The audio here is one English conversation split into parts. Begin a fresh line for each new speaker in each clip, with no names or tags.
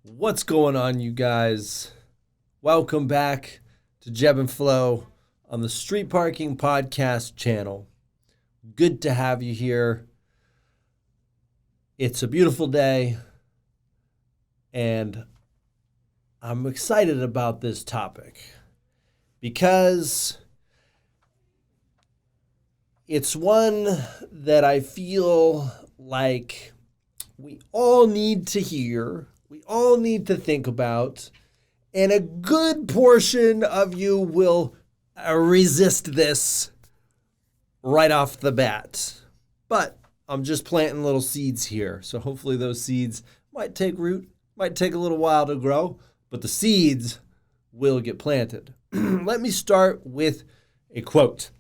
What's going on, you guys? Welcome back to Jeb and Flow on the Street Parking Podcast channel. Good to have you here. It's a beautiful day, and I'm excited about this topic because it's one that I feel like we all need to hear. We all need to think about, and a good portion of you will resist this right off the bat. But I'm just planting little seeds here, so hopefully those seeds might take root, might take a little while to grow, but the seeds will get planted. Let me start with a quote.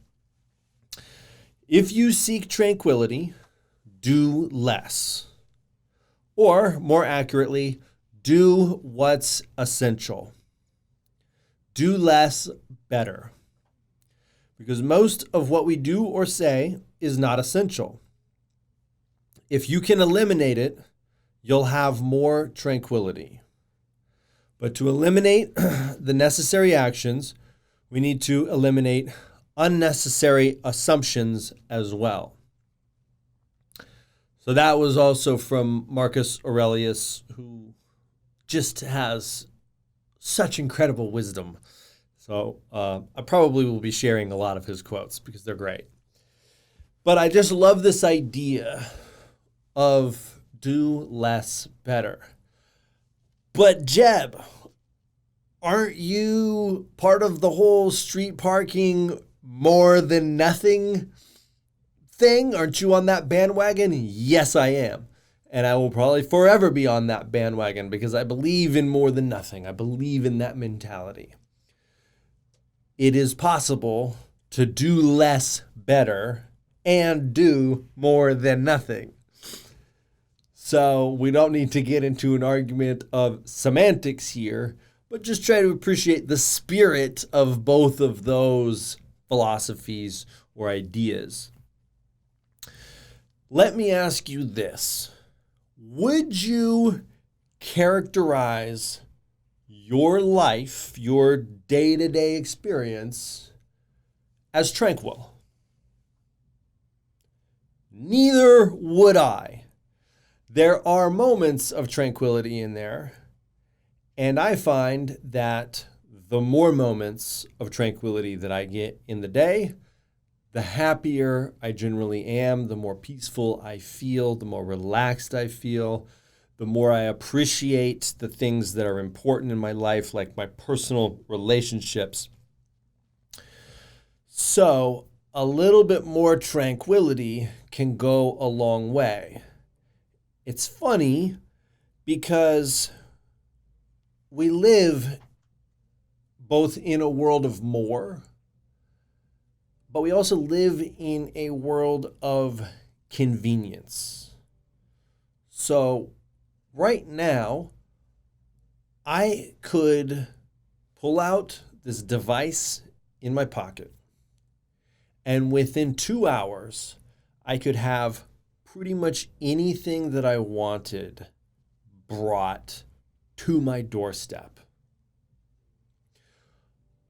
If you seek tranquility, do less. Or, more accurately, do what's essential. Do less better. Because most of what we do or say is not essential. If you can eliminate it, you'll have more tranquility. But to eliminate the necessary actions, we need to eliminate unnecessary assumptions as well. So that was also from Marcus Aurelius, who just has such incredible wisdom. So I probably will be sharing a lot of his quotes because they're great. But I just love this idea of do less better. But Jeb, aren't you part of the whole street parking more than nothing thing? Aren't you on that bandwagon? Yes, I am. And I will probably forever be on that bandwagon because I believe in more than nothing. I believe in that mentality. It is possible to do less better and do more than nothing. So we don't need to get into an argument of semantics here, but just try to appreciate the spirit of both of those philosophies or ideas. Let me ask you this. Would you characterize your life, your day-to-day experience, as tranquil? Neither would I. There are moments of tranquility in there, and I find that the more moments of tranquility that I get in the day, the happier I generally am, the more peaceful I feel, the more relaxed I feel, the more I appreciate the things that are important in my life, like my personal relationships. So a little bit more tranquility can go a long way. It's funny because we live both in a world of more, but we also live in a world of convenience. So right now, I could pull out this device in my pocket, and within 2 hours, I could have pretty much anything that I wanted brought to my doorstep.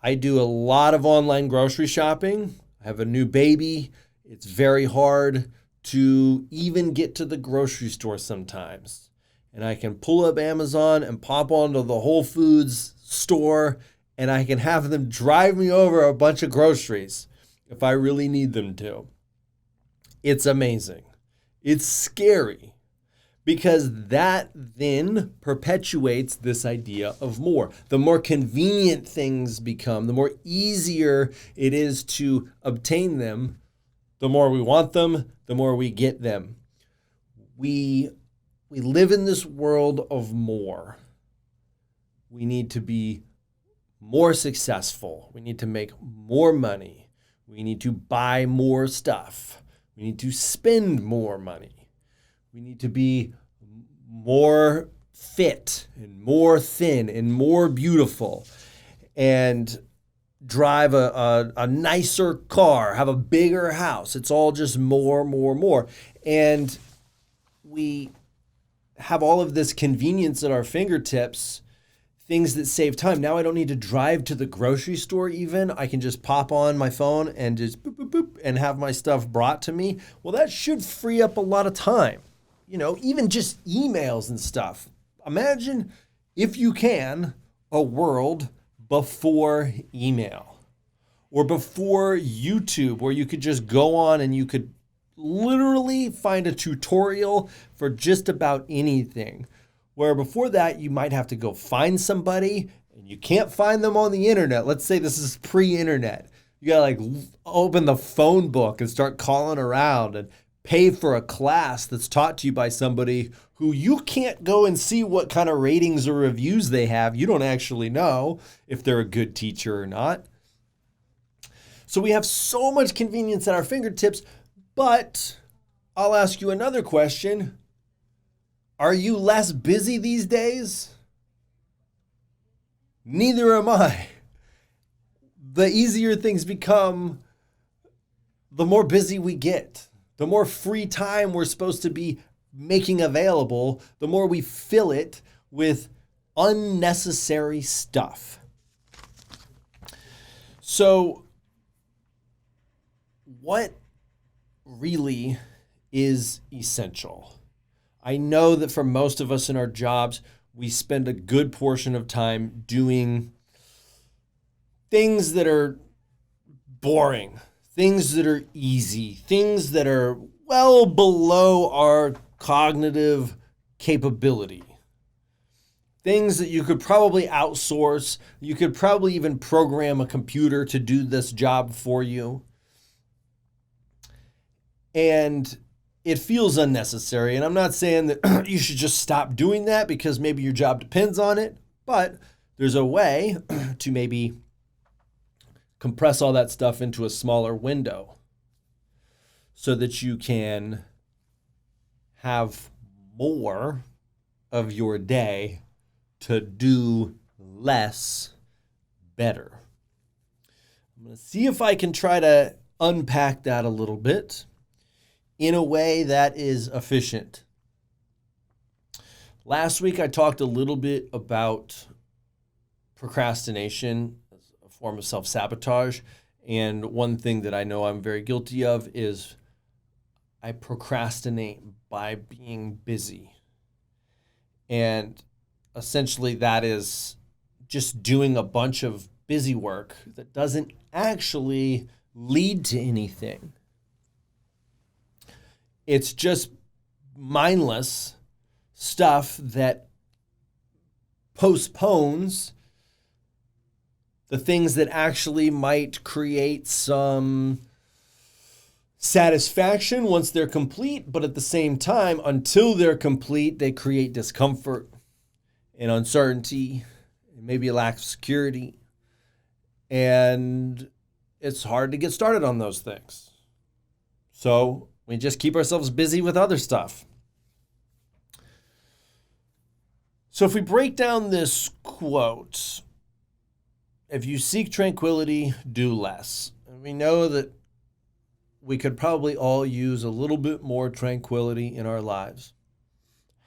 I do a lot of online grocery shopping. I have a new baby. It's very hard to even get to the grocery store sometimes. And I can pull up Amazon and pop onto the Whole Foods store, and I can have them drive me over a bunch of groceries if I really need them to. It's amazing. It's scary because that then perpetuates this idea of more. The more convenient things become, the more easier it is to obtain them, the more we want them, the more we get them. We live in this world of more. We need to be more successful. We need to make more money. We need to buy more stuff. We need to spend more money. We need to be more fit and more thin and more beautiful and drive a nicer car, have a bigger house. It's all just more. And we have all of this convenience at our fingertips, things that save time. Now I don't need to drive to the grocery store even. I can just pop on my phone and just boop, boop, boop, and have my stuff brought to me. Well, that should free up a lot of time. Even just emails and stuff. Imagine, if you can, a world before email or before YouTube, where you could just go on and you could literally find a tutorial for just about anything. Where before that, you might have to go find somebody and you can't find them on the internet. Let's say this is pre-internet. You gotta open the phone book and start calling around and pay for a class that's taught to you by somebody who you can't go and see what kind of ratings or reviews they have. You don't actually know if they're a good teacher or not. So we have so much convenience at our fingertips, but I'll ask you another question. Are you less busy these days? Neither am I. The easier things become, the more busy we get. The more free time we're supposed to be making available, the more we fill it with unnecessary stuff. So, what really is essential? I know that for most of us in our jobs, we spend a good portion of time doing things that are boring, things that are easy, things that are well below our cognitive capability. Things that you could probably outsource. You could probably even program a computer to do this job for you. And it feels unnecessary. And I'm not saying that you should just stop doing that because maybe your job depends on it, but there's a way to maybe compress all that stuff into a smaller window so that you can have more of your day to do less better. I'm going to see if I can try to unpack that a little bit in a way that is efficient. Last week, I talked a little bit about procrastination, a form of self-sabotage. And one thing that I know I'm very guilty of is I procrastinate by being busy. And essentially that is just doing a bunch of busy work that doesn't actually lead to anything. It's just mindless stuff that postpones the things that actually might create some satisfaction once they're complete, but at the same time, until they're complete, they create discomfort and uncertainty, maybe a lack of security, and it's hard to get started on those things. So we just keep ourselves busy with other stuff. So if we break down this quote, if you seek tranquility, do less. And we know that we could probably all use a little bit more tranquility in our lives.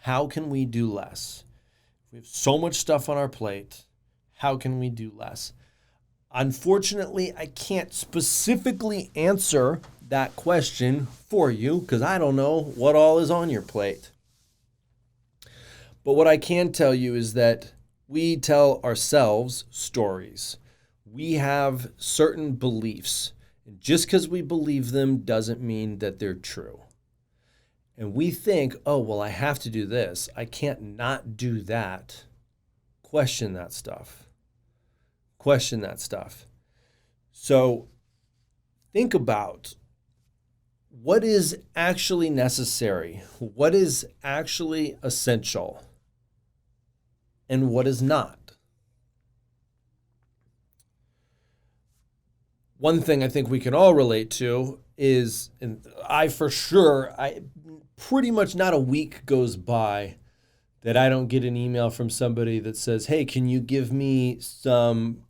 How can we do less? We have so much stuff on our plate. How can we do less? Unfortunately, I can't specifically answer that question for you because I don't know what all is on your plate. But what I can tell you is that we tell ourselves stories. We have certain beliefs. And just because we believe them doesn't mean that they're true. And we think, oh, well, I have to do this. I can't not do that. Question that stuff. Question that stuff. So think about what is actually necessary, what is actually essential, and what is not. One thing I think we can all relate to is, and I pretty much not a week goes by that I don't get an email from somebody that says, hey, can you give me some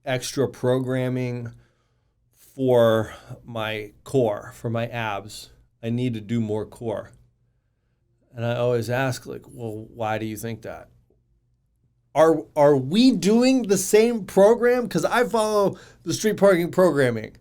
extra programming for my core, for my abs? I need to do more core. And I always ask, like, well, why do you think that? Are we doing the same program? Because I follow the street parking programming.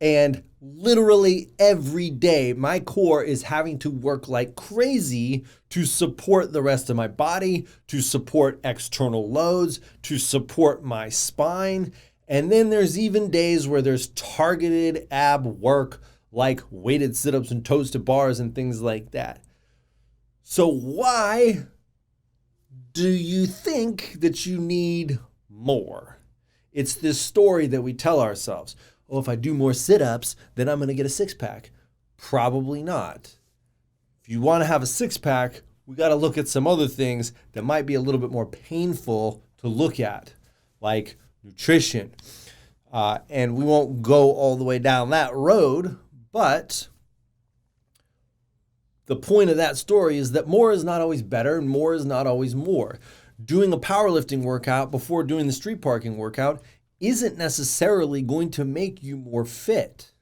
And literally every day, my core is having to work like crazy to support the rest of my body, to support external loads, to support my spine. And then there's even days where there's targeted ab work like weighted sit-ups and toes to bars and things like that. So why do you think that you need more? It's this story that we tell ourselves. Oh, if I do more sit-ups, then I'm going to get a six-pack. Probably not. If you want to have a six-pack, we got to look at some other things that might be a little bit more painful to look at, like nutrition. And we won't go all the way down that road, but the point of that story is that more is not always better and more is not always more. Doing a powerlifting workout before doing the street parking workout isn't necessarily going to make you more fit.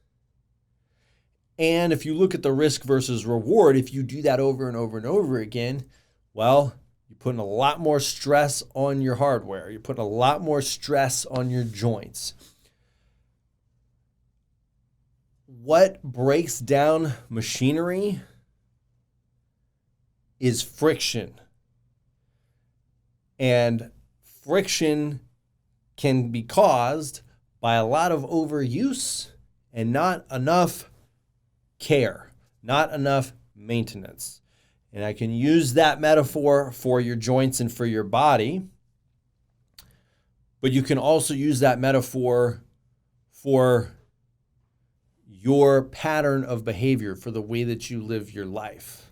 And if you look at the risk versus reward, if you do that over and over and over again, well, you're putting a lot more stress on your hardware. You're putting a lot more stress on your joints. What breaks down machinery is friction. And friction can be caused by a lot of overuse and not enough care, not enough maintenance. And I can use that metaphor for your joints and for your body, but you can also use that metaphor for your pattern of behavior, for the way that you live your life.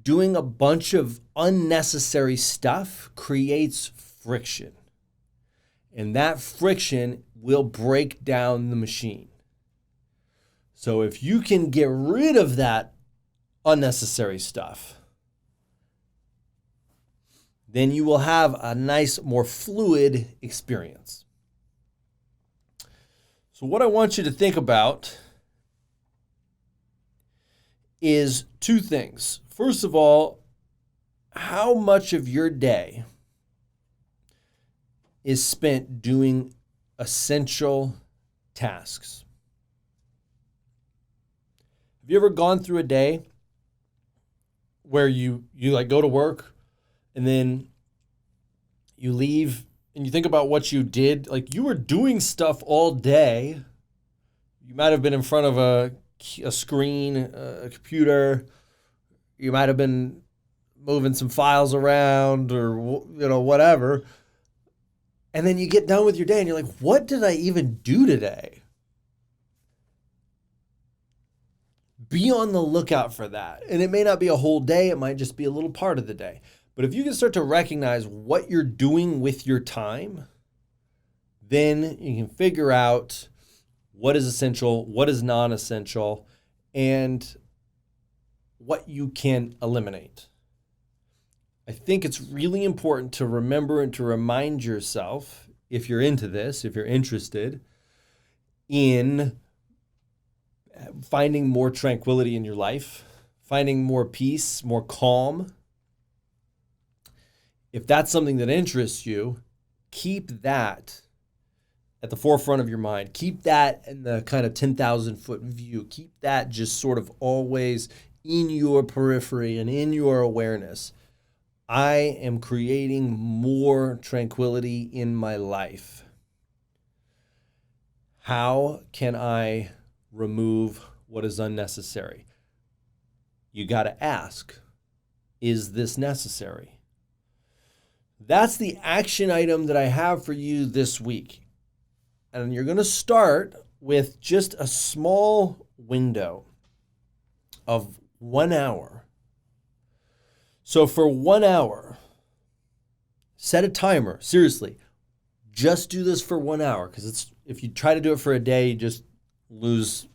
Doing a bunch of unnecessary stuff creates friction. And that friction will break down the machine. So if you can get rid of that unnecessary stuff, then you will have a nice, more fluid experience. So what I want you to think about is two things. First of all, how much of your day is spent doing essential tasks? Have you ever gone through a day where you like go to work and then you leave and you think about what you did? Like, you were doing stuff all day. You might have been in front of a screen, a computer. You might have been moving some files around or, whatever. And then you get done with your day and you're like, what did I even do today? Be on the lookout for that. And it may not be a whole day. It might just be a little part of the day. But if you can start to recognize what you're doing with your time, then you can figure out what is essential, what is non-essential, and what you can eliminate. I think it's really important to remember and to remind yourself, if you're into this, if you're interested in finding more tranquility in your life, finding more peace, more calm. If that's something that interests you, keep that at the forefront of your mind. Keep that in the kind of 10,000 foot view. Keep that just sort of always in your periphery and in your awareness. I am creating more tranquility in my life. How can I remove what is unnecessary? You got to ask, is this necessary? That's the action item that I have for you this week. And you're going to start with just a small window of 1 hour. So for 1 hour, set a timer. Seriously, just do this for 1 hour, because if you try to do it for a day, you just lose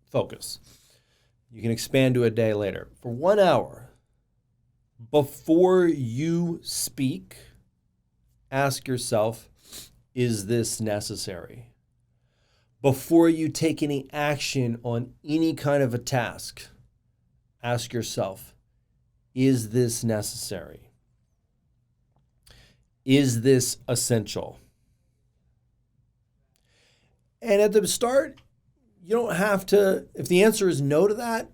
focus. You can expand to a day later. For 1 hour, before you speak, ask yourself, is this necessary? Before you take any action on any kind of a task, ask yourself, is this necessary? Is this essential? And at the start, you don't have to, if the answer is no to that,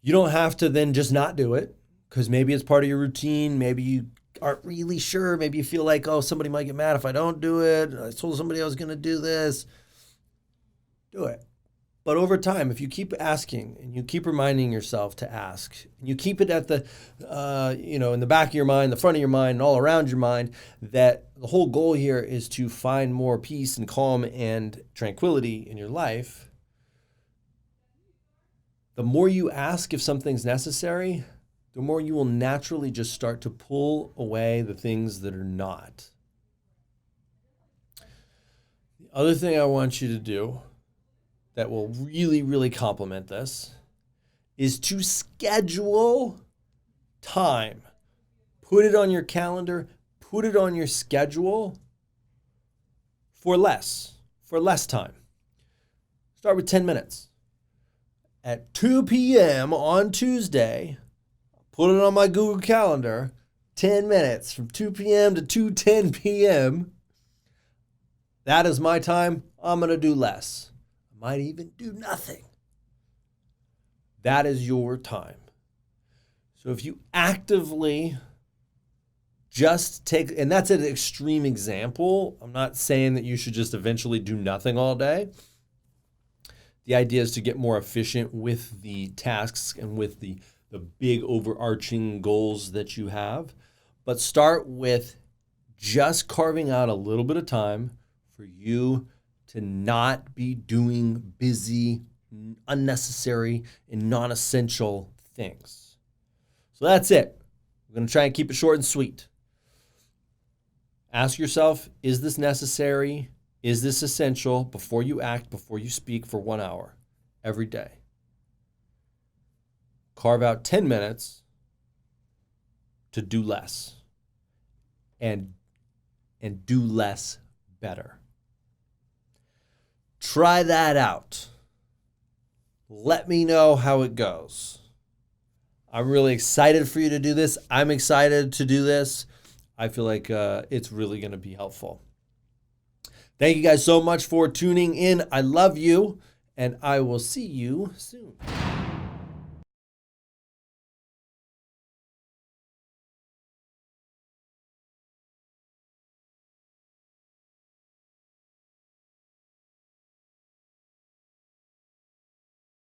you don't have to then just not do it, because maybe it's part of your routine. Maybe you aren't really sure. Maybe you feel like, oh, somebody might get mad if I don't do it. I told somebody I was going to do this. Do it. But over time, if you keep asking and you keep reminding yourself to ask, and you keep it at the, in the back of your mind, the front of your mind, and all around your mind, that the whole goal here is to find more peace and calm and tranquility in your life. The more you ask if something's necessary, the more you will naturally just start to pull away the things that are not. The other thing I want you to do that will really, really complement this is to schedule time. Put it on your calendar, put it on your schedule for less time. Start with 10 minutes. At 2 p.m. on Tuesday, put it on my Google Calendar, 10 minutes from 2 p.m. to 2:10 p.m. That is my time. I'm going to do less. I might even do nothing. That is your time. So if you actively just take, and that's an extreme example. I'm not saying that you should just eventually do nothing all day. The idea is to get more efficient with the tasks and with the big overarching goals that you have. But start with just carving out a little bit of time for you to not be doing busy, unnecessary, and non-essential things. So that's it. We're going to try and keep it short and sweet. Ask yourself, is this necessary? Is this essential? Before you act, before you speak, for 1 hour every day. Carve out 10 minutes to do less and do less better. Try that out. Let me know how it goes. I'm really excited for you to do this. I'm excited to do this. I feel like it's really going to be helpful. Thank you guys so much for tuning in. I love you, and I will see you soon.